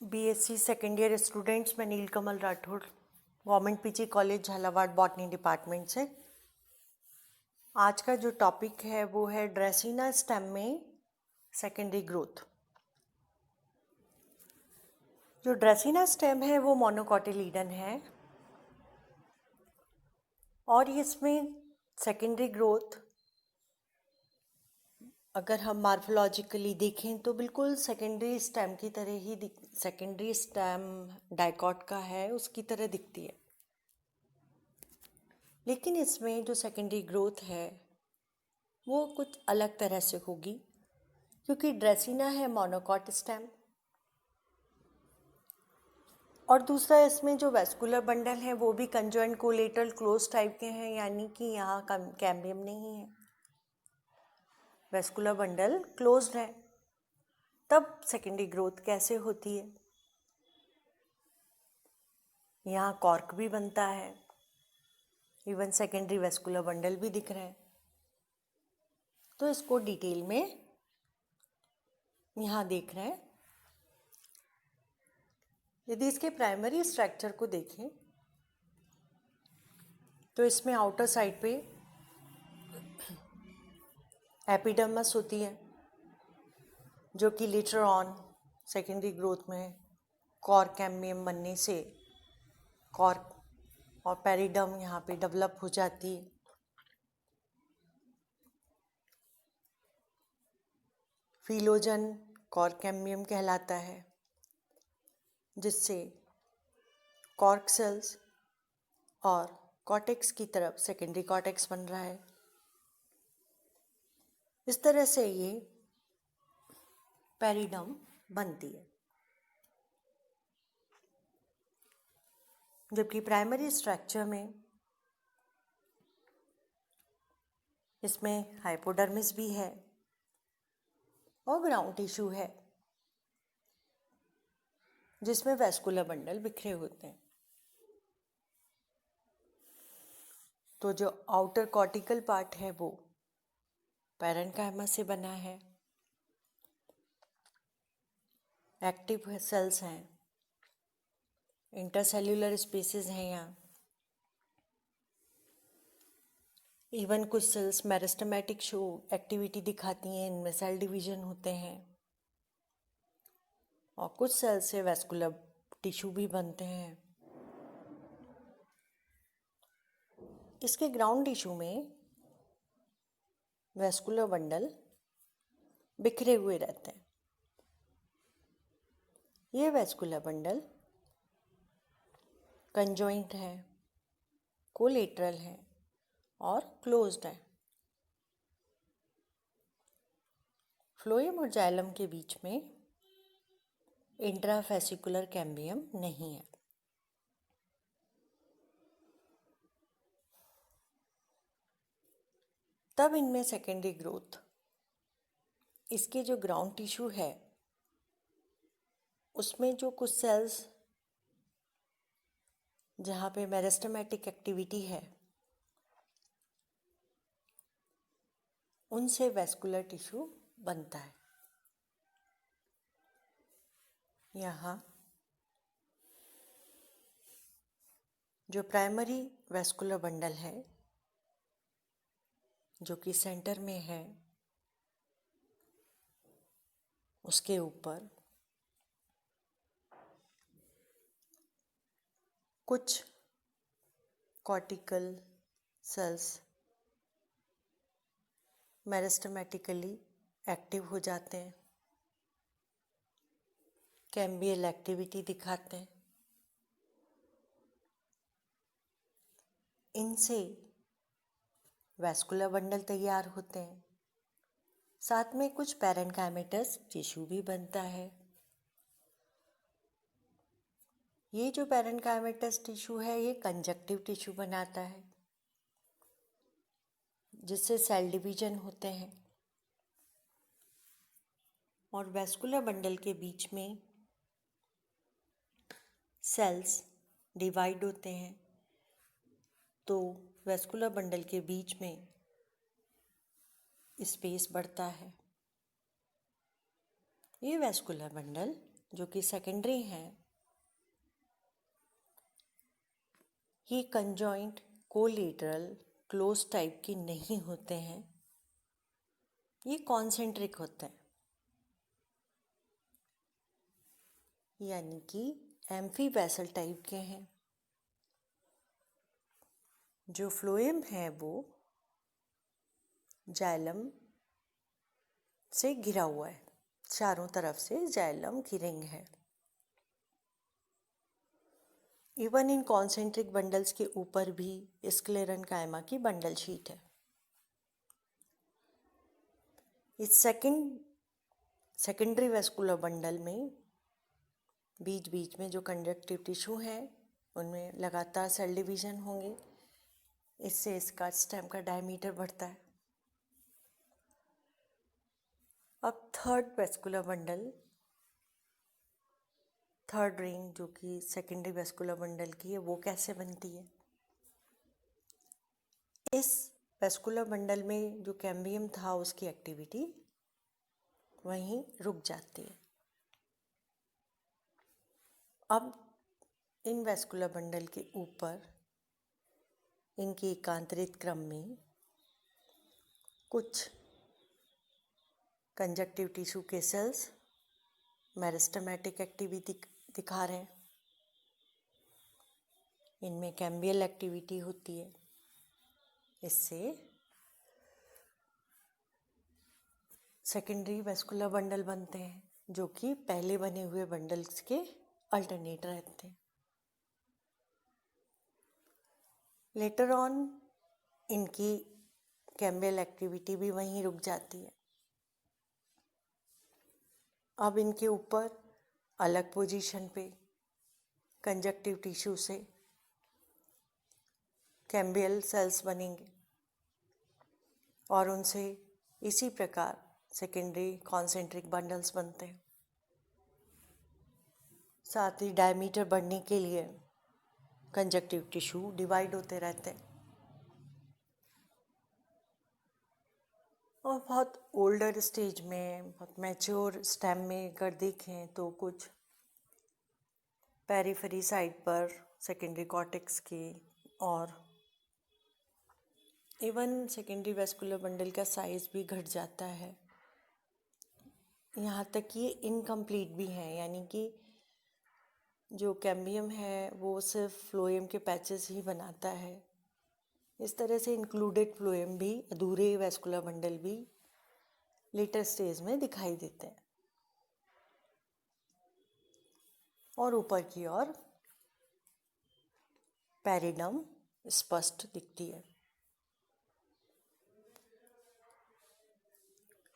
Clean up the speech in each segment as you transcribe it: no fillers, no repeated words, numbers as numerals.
BSc second year students, मैं Neelkamal Rathore, government PG college Jhalawar, botany department से। आज का जो टॉपिक है वो है ड्रेसिना स्टेम में सेकेंडरी ग्रोथ। जो ड्रेसिना स्टेम है वो मोनोकोटिलीडन है और इसमें सेकेंडरी ग्रोथ अगर हम मार्फोलॉजिकली देखें तो बिल्कुल सेकेंडरी स्टेम की तरह ही सेकेंडरी स्टेम डाइकॉट का है उसकी तरह दिखती है। लेकिन इसमें जो सेकेंडरी ग्रोथ है वो कुछ अलग तरह से होगी, क्योंकि ड्रेसिना है मोनोकॉट स्टेम और दूसरा इसमें जो वेस्कुलर बंडल है वो भी कंजॉइंट कोलेटरल क्लोज टाइप के हैं, यानी कि यहाँ कैम्बियम नहीं है, वेस्कुलर बंडल क्लोज्ड है। तब सेकेंडरी ग्रोथ कैसे होती है? यहाँ कॉर्क भी बनता है, इवन सेकेंडरी वेस्कुलर बंडल भी दिख रहे हैं। तो इसको डिटेल में यहाँ देख रहे हैं। यदि इसके प्राइमरी स्ट्रक्चर को देखें तो इसमें आउटर साइड पे एपिडर्मिस होती है, जो कि लेटर ऑन सेकेंडरी ग्रोथ में कॉर्क कैम्बियम बनने से कॉर्क और पेरिडर्म यहाँ पे डेवलप हो जाती है। फिलोजन कॉर्क कैम्बियम कहलाता है, जिससे कॉर्क सेल्स और कॉर्टेक्स की तरफ सेकेंडरी कॉर्टेक्स बन रहा है। इस तरह से ये पेरिडर्म बनती है। जबकि प्राइमरी स्ट्रक्चर में इसमें हाइपोडर्मिस भी है और ग्राउंड टिश्यू है, जिसमें वेस्कुलर बंडल बिखरे होते हैं। तो जो आउटर कॉर्टिकल पार्ट है वो पैरेन्काइमा से बना है, एक्टिव सेल्स हैं, इंटरसेल्यूलर स्पेसेस हैं यहाँ, इवन कुछ सेल्स मेरिस्टेमेटिक शो एक्टिविटी दिखाती हैं, इनमें सेल डिवीजन होते हैं और कुछ सेल से वेस्कुलर टिश्यू भी बनते हैं। इसके ग्राउंड टिश्यू में वेस्कुलर बंडल बिखरे हुए रहते हैं। ये वेस्कुलर बंडल कंजॉइंट है, कोलेटरल है और क्लोज्ड है। फ्लोएम और जाइलम के बीच में इंट्राफेसिकुलर कैम्बियम नहीं है। तब इनमें सेकेंडरी ग्रोथ, इसके जो ग्राउंड टिश्यू है उसमें जो कुछ सेल्स जहाँ पे मेरिस्टेमेटिक एक्टिविटी है उनसे वेस्कुलर टिश्यू बनता है। यहाँ जो प्राइमरी वेस्कुलर बंडल है जो कि सेंटर में है, उसके ऊपर कुछ कॉर्टिकल सेल्स मेरिस्टेमेटिकली एक्टिव हो जाते हैं, कैम्बियल एक्टिविटी दिखाते हैं। इनसे वेस्कुलर बंडल तैयार होते हैं, साथ में कुछ पैरेन्काइमेटस टिश्यू भी बनता है। ये जो पैरेन्काइमेटस टिश्यू है ये कंजक्टिव टिश्यू बनाता है, जिससे सेल डिवीजन होते हैं और वेस्कुलर बंडल के बीच में सेल्स डिवाइड होते हैं, तो वेस्कुलर बंडल के बीच में स्पेस बढ़ता है। ये वेस्कुलर बंडल जो कि सेकेंडरी हैं, ये कंजॉइंट कोलेटरल क्लोज टाइप के नहीं होते हैं, ये कॉन्सेंट्रिक होते हैं, यानी कि एम्फीबैसल टाइप के हैं। जो फ्लोएम है वो जाइलम से घिरा हुआ है, चारों तरफ से जाइलम घिरेंग है। इवन इन कॉन्सेंट्रिक बंडल्स के ऊपर भी स्क्लेरेन्काइमा की बंडल शीट है। इस सेकेंडरी वेस्कुलर बंडल में बीच बीच में जो कंडक्टिव टिश्यू है उनमें लगातार सेल डिवीजन होंगे, इससे इसका स्टेम का डायमीटर बढ़ता है। अब third vascular bundle, third ring जो कि सेकेंडरी वेस्कुलर बंडल की है, वो कैसे बनती है? इस वेस्कुलर बंडल में जो कैम्बियम था उसकी एक्टिविटी वहीं रुक जाती है। अब इन वेस्कुलर बंडल के ऊपर इनके एकांतरित क्रम में कुछ कंजक्टिव टिश्यू के सेल्स मेरिस्टेमेटिक एक्टिविटी दिखा रहे हैं। इनमें कैम्बियल एक्टिविटी होती है, इससे सेकेंडरी वेस्कुलर बंडल बनते हैं, जो कि पहले बने हुए बंडल्स के अल्टरनेट रहते हैं। लेटर ऑन इनकी कैम्बियल एक्टिविटी भी वहीं रुक जाती है। अब इनके ऊपर अलग पोजीशन पे कंजक्टिव टिश्यू से कैम्बियल सेल्स बनेंगे और उनसे इसी प्रकार सेकेंडरी कॉन्सेंट्रिक बंडल्स बनते हैं। साथ ही डायमीटर बढ़ने के लिए कंजक्टिव टिश्यू डिवाइड होते रहते हैं। और बहुत ओल्डर स्टेज में, बहुत मैच्योर स्टेम में अगर देखें तो कुछ पेरिफेरी साइड पर सेकेंडरी कॉर्टेक्स के और इवन सेकेंडरी वेस्कुलर बंडल का साइज भी घट जाता है। यहाँ तक कि इनकम्प्लीट भी हैं, यानी कि जो कैम्बियम है वो सिर्फ फ्लोएम के पैचेस ही बनाता है। इस तरह से इंक्लूडेड फ्लोएम भी, अधूरे वेस्कुलर बंडल भी लेटर स्टेज में दिखाई देते हैं। और ऊपर की ओर पेरिडम स्पष्ट दिखती है।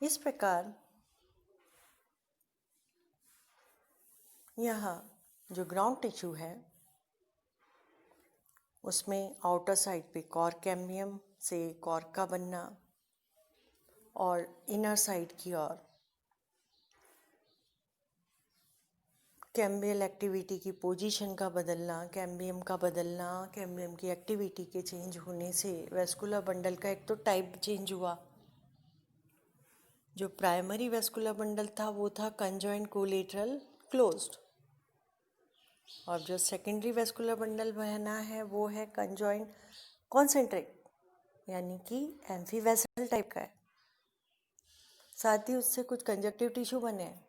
इस प्रकार यहाँ जो ग्राउंड टिश्यू है उसमें आउटर साइड पे कॉर्क कैम्बियम से कॉर्क का बनना और इनर साइड की ओर कैम्बियल एक्टिविटी की पोजीशन का बदलना, कैम्बियम का बदलना, कैम्बियम की एक्टिविटी के चेंज होने से वेस्कुलर बंडल का एक तो टाइप चेंज हुआ। जो प्राइमरी वेस्कुलर बंडल था वो था कंजॉइंट कोलेटरल क्लोज्ड, और जो सेकेंडरी वेस्कुलर बंडल बना है वो है कंजॉइंट कॉन्सेंट्रिक, यानी कि एम्फीवेसल टाइप का है। साथ ही उससे कुछ कंजक्टिव टिश्यू बने हैं।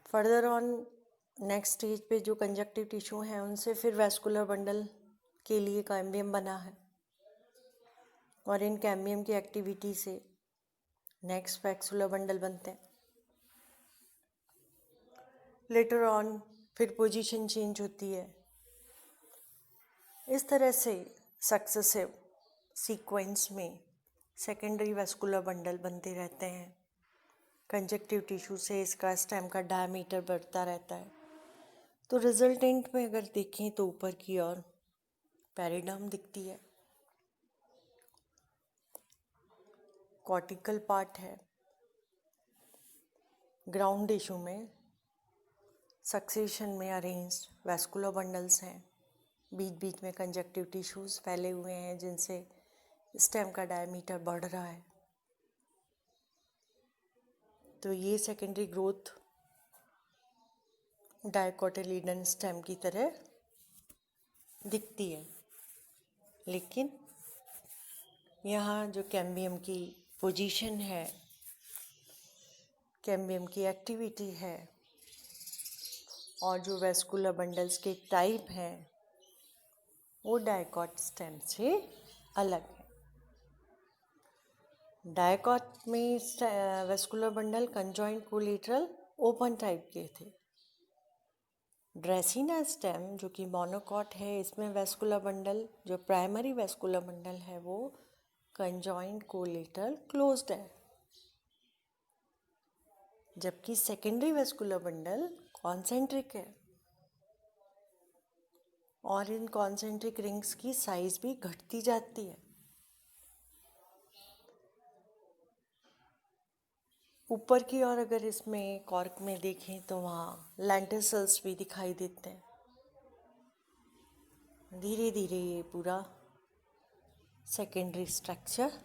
फर्दर ऑन नेक्स्ट स्टेज पे जो कंजक्टिव टिश्यू हैं उनसे फिर वेस्कुलर बंडल के लिए कैम्बियम बना है, और इन कैम्बियम की एक्टिविटी से नेक्स्ट वेस्कुलर बंडल बनते हैं। लेटर ऑन फिर पोजीशन चेंज होती है। इस तरह से सक्सेसिव सीक्वेंस में सेकेंडरी वेस्कुलर बंडल बनते रहते हैं। कंजक्टिव टिश्यू से इसका स्टेम का डायमीटर बढ़ता रहता है। तो रिजल्टेंट में अगर देखें तो ऊपर की ओर पेरिडम दिखती है, कॉर्टिकल पार्ट है, ग्राउंड टिश्यू में सक्सेशन में अरेंज्ड वेस्कुलर बंडल्स हैं, बीच बीच में कंजक्टिव टिश्यूज फैले हुए हैं जिनसे स्टेम का डायमीटर बढ़ रहा है। तो ये सेकेंडरी ग्रोथ डायकोटिलीडन स्टेम की तरह दिखती है, लेकिन यहाँ जो कैम्बियम की पोजीशन है, कैम्बियम की एक्टिविटी है और जो वेस्कुलर बंडल्स के टाइप हैं वो डायकॉट स्टेम से अलग है। डायकॉट में vascular bundle conjoint collateral open type के थे। ड्रेसिना स्टेम जो कि मोनोकॉट है, इसमें वेस्कुलर बंडल, जो प्राइमरी वेस्कुलर बंडल है वो कंजॉइंट कोलेटरल क्लोज्ड है, जबकि सेकेंडरी वेस्कुलर बंडल कॉन्सेंट्रिक है और इन कॉन्सेंट्रिक रिंग्स की साइज भी घटती जाती है। ऊपर की ओर अगर इसमें कॉर्क में देखें तो वहाँ लेंटिसल्स भी दिखाई देते हैं। धीरे धीरे ये पूरा सेकेंडरी स्ट्रक्चर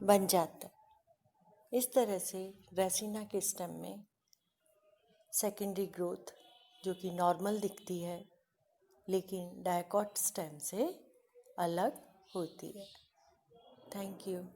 बन जाता है। इस तरह से रेसिना के स्टेम में सेकेंडरी ग्रोथ जो कि नॉर्मल दिखती है, लेकिन डायकॉट स्टेम से अलग होती है। Thank you.